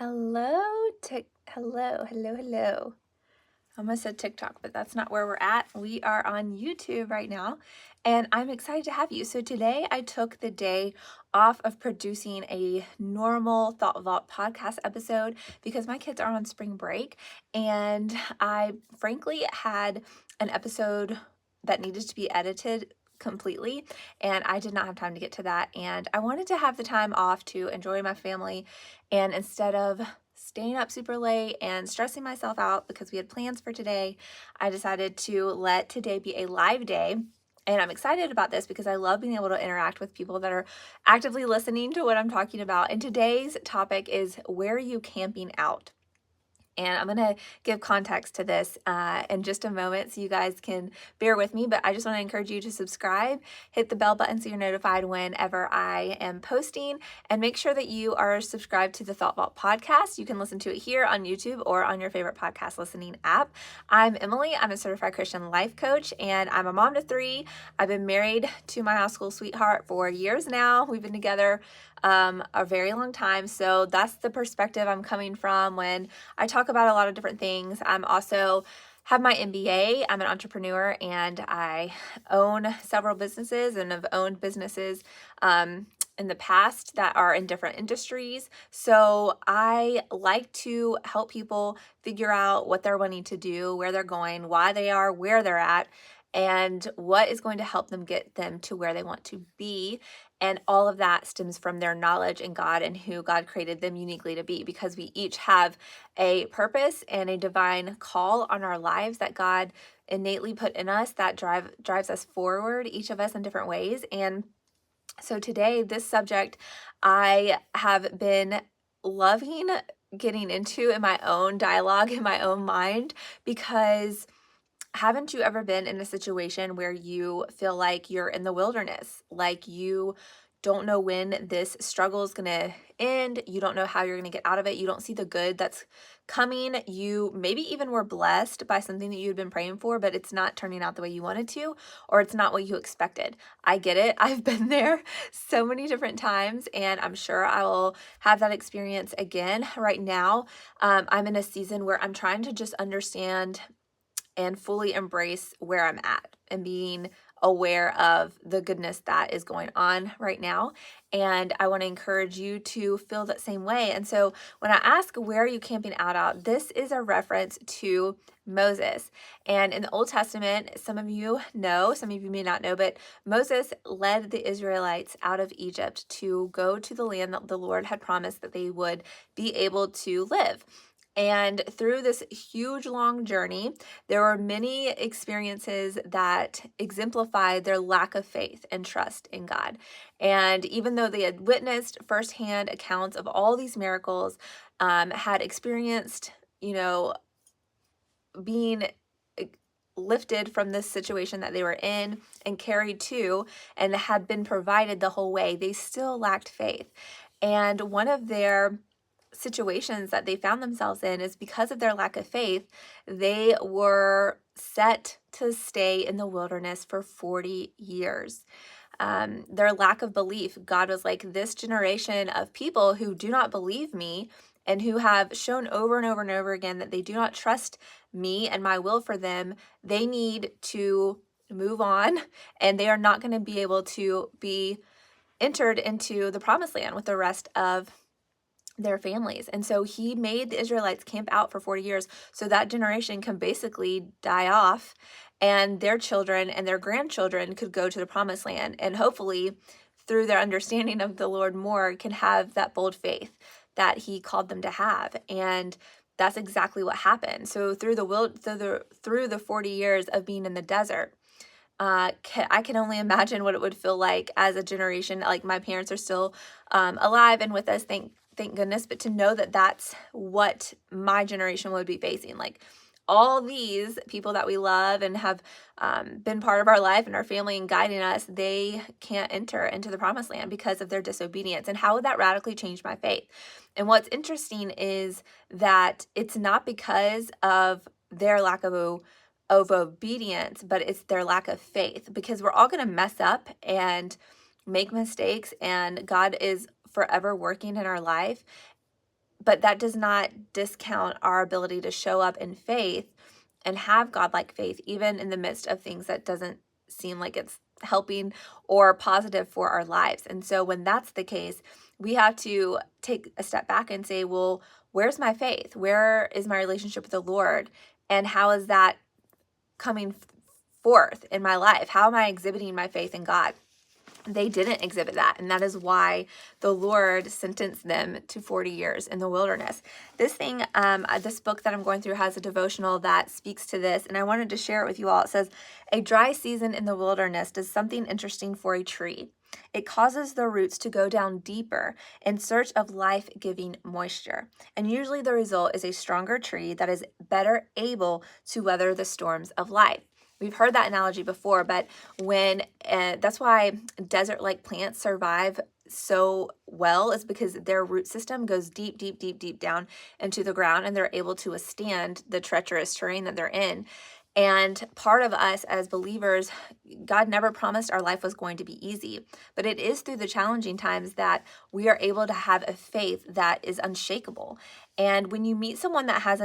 Hello. I almost said TikTok, but that's not where we're at. We are on YouTube right now, and I'm excited to have you. So today I took the day off of producing a normal Thought Vault podcast episode because my kids are on spring break, and I frankly had an episode that needed to be edited completely, and I did not have time to get to that. And I wanted to have the time off to enjoy my family, and instead of staying up super late and stressing myself out because we had plans for today, I decided to let today be a live day. And I'm excited about this because I love being able to interact with people that are actively listening to what I'm talking about. And today's topic is, where are you camping out? And I'm going to give context to this in just a moment so you guys can bear with me. But I just want to encourage you to subscribe, hit the bell button so you're notified whenever I am posting, and make sure that you are subscribed to the Thought Vault podcast. You can listen to it here on YouTube or on your favorite podcast listening app. I'm Emily. I'm a certified Christian life coach, and I'm a mom to 3. I've been married to my high school sweetheart for years now. We've been together a very long time. So that's the perspective I'm coming from when I talk about a lot of different things. I'm also have my MBA. I'm an entrepreneur, and I own several businesses and have owned businesses in the past that are in different industries. So I like to help people figure out what they're wanting to do, where they're going, why they are where they're at, and what is going to help them get them to where they want to be. And all of that stems from their knowledge in God and who God created them uniquely to be, because we each have a purpose and a divine call on our lives that God innately put in us that drives us forward, each of us in different ways. And so today, this subject I have been loving getting into in my own dialogue, in my own mind, because haven't you ever been in a situation where you feel like you're in the wilderness, like you don't know when this struggle is going to end? You don't know how you're going to get out of it. You don't see the good that's coming. You maybe even were blessed by something that you'd been praying for, but it's not turning out the way you wanted to, or it's not what you expected. I get it. I've been there so many different times, and I'm sure I will have that experience again. Right now, I'm in a season where I'm trying to just understand and fully embrace where I'm at and being aware of the goodness that is going on right now. And I want to encourage you to feel that same way. And so when I ask, where are you camping out at, this is a reference to Moses. And in the Old Testament, some of you know, some of you may not know, but Moses led the Israelites out of Egypt to go to the land that the Lord had promised that they would be able to live. And through this huge, long journey, there were many experiences that exemplified their lack of faith and trust in God. And even though they had witnessed firsthand accounts of all these miracles, had experienced, being lifted from this situation that they were in and carried to, and had been provided the whole way, they still lacked faith. And one of their situations that they found themselves in is because of their lack of faith, they were set to stay in the wilderness for 40 years. Their lack of belief, God was like, this generation of people who do not believe me and who have shown over and over and over again that they do not trust me and my will for them, they need to move on, and they are not going to be able to be entered into the promised land with the rest of their families. And so he made the Israelites camp out for 40 years so that generation can basically die off, and their children and their grandchildren could go to the promised land, and hopefully through their understanding of the Lord more can have that bold faith that he called them to have. And that's exactly what happened. So through the 40 years of being in the desert, I can only imagine what it would feel like as a generation. Like, my parents are still alive and with us, thank goodness. But to know that that's what my generation would be facing, like all these people that we love and have been part of our life and our family and guiding us, they can't enter into the promised land because of their disobedience. And how would that radically change my faith? And what's interesting is that it's not because of their lack of obedience, but it's their lack of faith, because we're all going to mess up and make mistakes, and God is forever working in our life. But that does not discount our ability to show up in faith and have godlike faith, even in the midst of things that doesn't seem like it's helping or positive for our lives. And so when that's the case, we have to take a step back and say, well, where's my faith? Where is my relationship with the Lord? And how is that coming forth in my life? How am I exhibiting my faith in God? They didn't exhibit that, and that is why the Lord sentenced them to 40 years in the wilderness. This book that I'm going through has a devotional that speaks to this, and I wanted to share it with you all. It says, a dry season in the wilderness does something interesting for a tree. It causes the roots to go down deeper in search of life-giving moisture, and usually the result is a stronger tree that is better able to weather the storms of life. We've heard that analogy before, but that's why desert-like plants survive so well, is because their root system goes deep, deep, deep, deep down into the ground, and they're able to withstand the treacherous terrain that they're in. And part of us as believers, God never promised our life was going to be easy, but it is through the challenging times that we are able to have a faith that is unshakable. And when you meet someone that has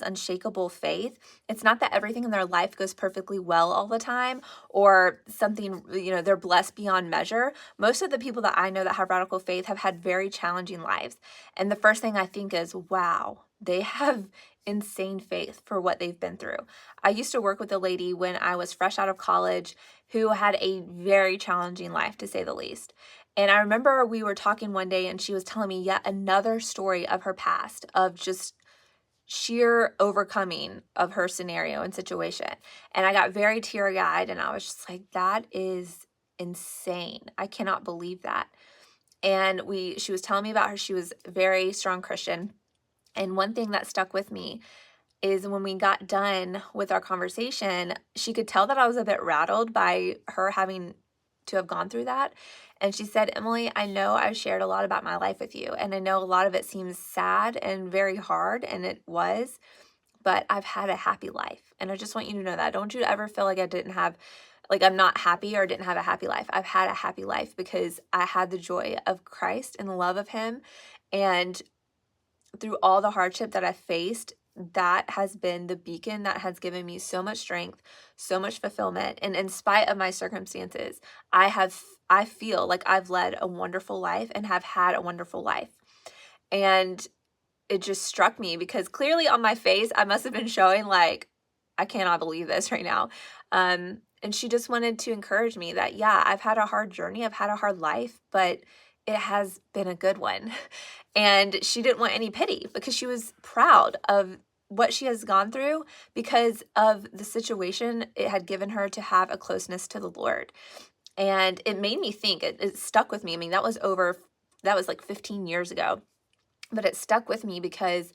unshakable faith, it's not that everything in their life goes perfectly well all the time, or something, they're blessed beyond measure. Most of the people that I know that have radical faith have had very challenging lives. And the first thing I think is, wow, they have insane faith for what they've been through. I used to work with a lady when I was fresh out of college who had a very challenging life, to say the least. And I remember we were talking one day and she was telling me yet another story of her past, of just sheer overcoming of her scenario and situation. And I got very teary-eyed, and I was just like, that is insane. I cannot believe that. And she was telling me about her. She was a very strong Christian. And one thing that stuck with me is when we got done with our conversation, she could tell that I was a bit rattled by her having to have gone through that. And she said, Emily, I know I've shared a lot about my life with you, and I know a lot of it seems sad and very hard, and it was, but I've had a happy life. And I just want you to know that. Don't you ever feel like I'm not happy or didn't have a happy life. I've had a happy life because I had the joy of Christ and the love of Him. And through all the hardship that I've faced, that has been the beacon that has given me so much strength, so much fulfillment. And in spite of my circumstances, I feel like I've led a wonderful life and have had a wonderful life. And it just struck me because clearly on my face, I must have been showing like, I cannot believe this right now. And she just wanted to encourage me that, yeah, I've had a hard journey. I've had a hard life, but it has been a good one. And she didn't want any pity because she was proud of what she has gone through because of the situation it had given her to have a closeness to the Lord. And it made me think, it stuck with me. I mean, that was like 15 years ago, but it stuck with me because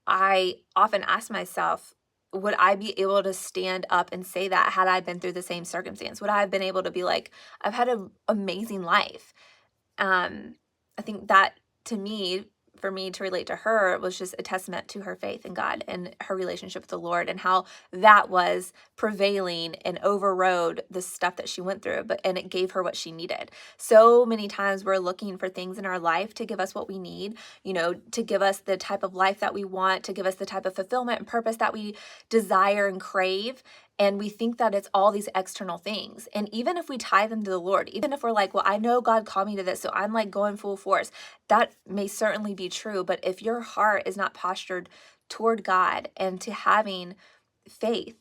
I often ask myself, would I be able to stand up and say that had I been through the same circumstance? Would I have been able to be like, I've had an amazing life? I think that for me to relate to her was just a testament to her faith in God and her relationship with the Lord, and how that was prevailing and overrode the stuff that she went through, and it gave her what she needed. So many times we're looking for things in our life to give us what we need, to give us the type of life that we want, to give us the type of fulfillment and purpose that we desire and crave. And we think that it's all these external things. And even if we tie them to the Lord, even if we're like, well, I know God called me to this, so I'm like going full force, that may certainly be true. But if your heart is not postured toward God and to having faith,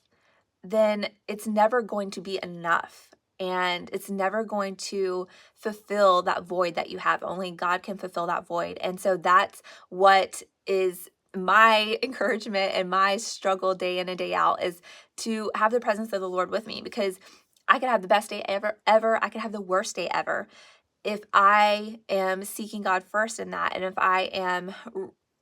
then it's never going to be enough. And it's never going to fulfill that void that you have. Only God can fulfill that void. And so that's what is my encouragement and my struggle day in and day out, is to have the presence of the Lord with me, because I could have the best day ever. I could have the worst day ever. If I am seeking God first in that, and if I am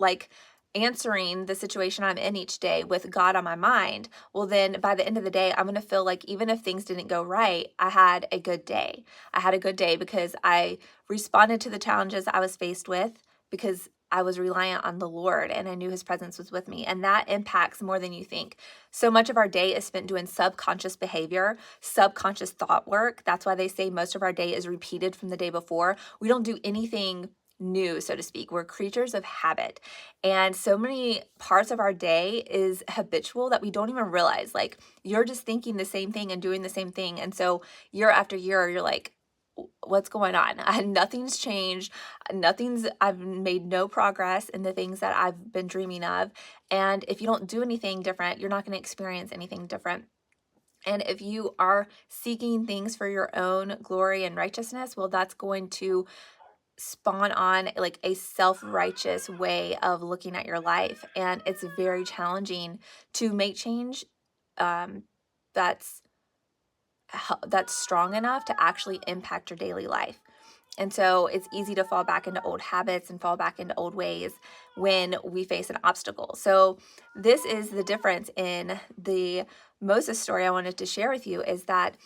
like answering the situation I'm in each day with God on my mind, well, then by the end of the day, I'm going to feel like even if things didn't go right, I had a good day. I had a good day because I responded to the challenges I was faced with, because I was reliant on the Lord and I knew His presence was with me. And that impacts more than you think. So much of our day is spent doing subconscious behavior, subconscious thought work. That's why they say most of our day is repeated from the day before. We don't do anything new, so to speak. We're creatures of habit. And so many parts of our day is habitual that we don't even realize. Like, you're just thinking the same thing and doing the same thing. And so year after year, you're like, what's going on? Nothing's changed. I've made no progress in the things that I've been dreaming of. And if you don't do anything different, you're not going to experience anything different. And if you are seeking things for your own glory and righteousness, well, that's going to spawn on like a self-righteous way of looking at your life. And it's very challenging to make change um, that's strong enough to actually impact your daily life. And so it's easy to fall back into old habits and fall back into old ways when we face an obstacle. So this is the difference in the Moses story I wanted to share with you, is that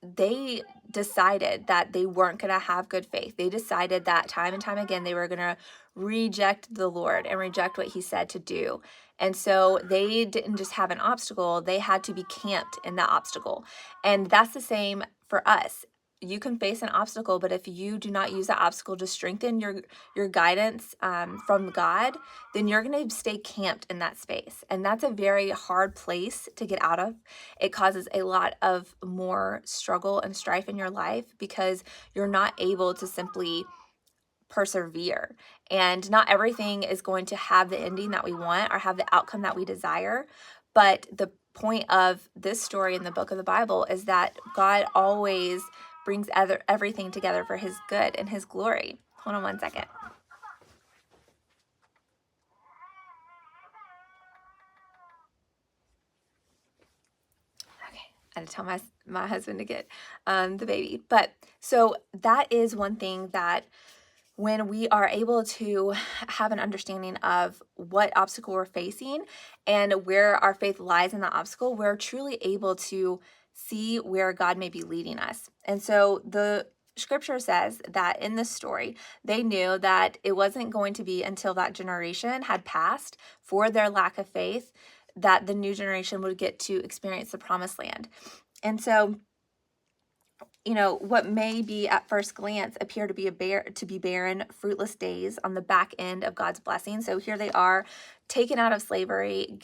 they decided that they weren't going to have good faith. They decided that time and time again they were going to reject the Lord and reject what he said to do. And so they didn't just have an obstacle, they had to be camped in that obstacle. And that's the same for us. You can face an obstacle, but if you do not use that obstacle to strengthen your guidance from God, then you're going to stay camped in that space. And that's a very hard place to get out of. It causes a lot of more struggle and strife in your life because you're not able to simply persevere. And not everything is going to have the ending that we want or have the outcome that we desire. But the point of this story in the book of the Bible is that God always brings everything together for his good and his glory. Hold on one second. Okay, I had to tell my husband to get the baby. But so that is one thing that when we are able to have an understanding of what obstacle we're facing and where our faith lies in the obstacle, we're truly able to see where God may be leading us. And so the scripture says that in this story, they knew that it wasn't going to be until that generation had passed for their lack of faith that the new generation would get to experience the promised land. And so, you know, what may be at first glance appear to be barren, fruitless days on the back end of God's blessing. So here they are, taken out of slavery,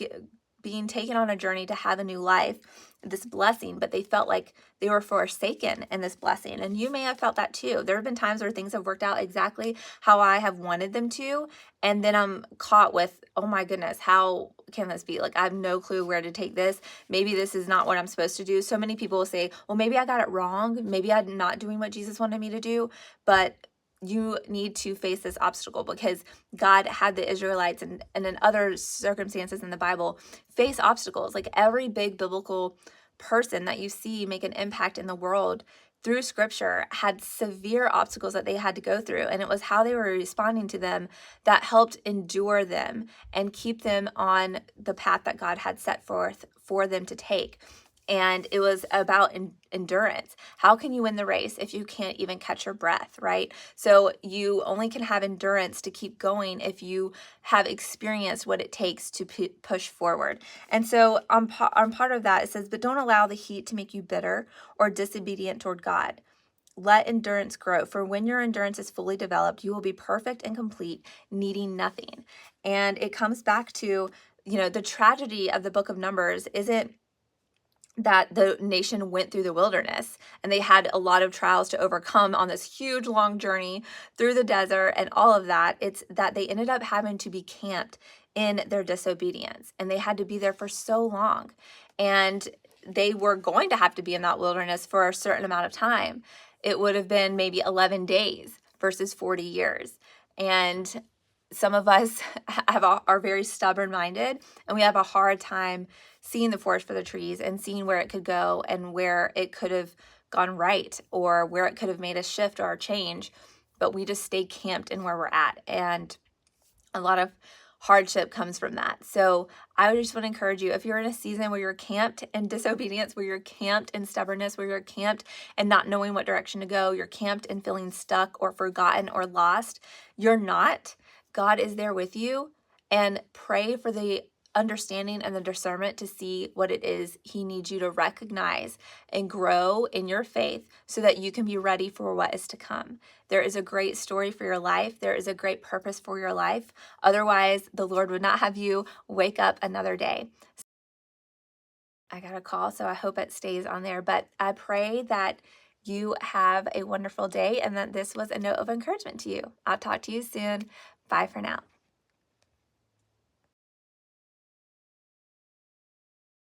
being taken on a journey to have a new life, this blessing, but they felt like they were forsaken in this blessing. And you may have felt that too. There have been times where things have worked out exactly how I have wanted them to, and then I'm caught with, oh my goodness, how can this be? Like, I have no clue where to take this. Maybe this is not what I'm supposed to do. So many people will say, well, maybe I got it wrong. Maybe I'm not doing what Jesus wanted me to do. But you need to face this obstacle because God had the Israelites and in other circumstances in the Bible face obstacles. Like every big biblical person that you see make an impact in the world through scripture had severe obstacles that they had to go through. And it was how they were responding to them that helped endure them and keep them on the path that God had set forth for them to take. And it was about endurance. How can you win the race if you can't even catch your breath, right? So you only can have endurance to keep going if you have experienced what it takes to push forward. And so on part of that, it says, but don't allow the heat to make you bitter or disobedient toward God. Let endurance grow, for when your endurance is fully developed, you will be perfect and complete, needing nothing. And it comes back to, you know, the tragedy of the book of Numbers isn't that the nation went through the wilderness and they had a lot of trials to overcome on this huge long journey through the desert and all of that. It's that they ended up having to be camped in their disobedience, and they had to be there for so long, and they were going to have to be in that wilderness for a certain amount of time. It would have been maybe 11 days versus 40 years. And some of us are very stubborn minded, and we have a hard time seeing the forest for the trees and seeing where it could go and where it could have gone right or where it could have made a shift or a change. But we just stay camped in where we're at. And a lot of hardship comes from that. So I just want to encourage you, if you're in a season where you're camped in disobedience, where you're camped in stubbornness, where you're camped and not knowing what direction to go, you're camped and feeling stuck or forgotten or lost, you're not. God is there with you, and pray for the understanding and the discernment to see what it is he needs you to recognize and grow in your faith so that you can be ready for what is to come. There is a great story for your life. There is a great purpose for your life. Otherwise, the Lord would not have you wake up another day. I got a call, so I hope it stays on there. But I pray that you have a wonderful day and that this was a note of encouragement to you. I'll talk to you soon. Bye for now.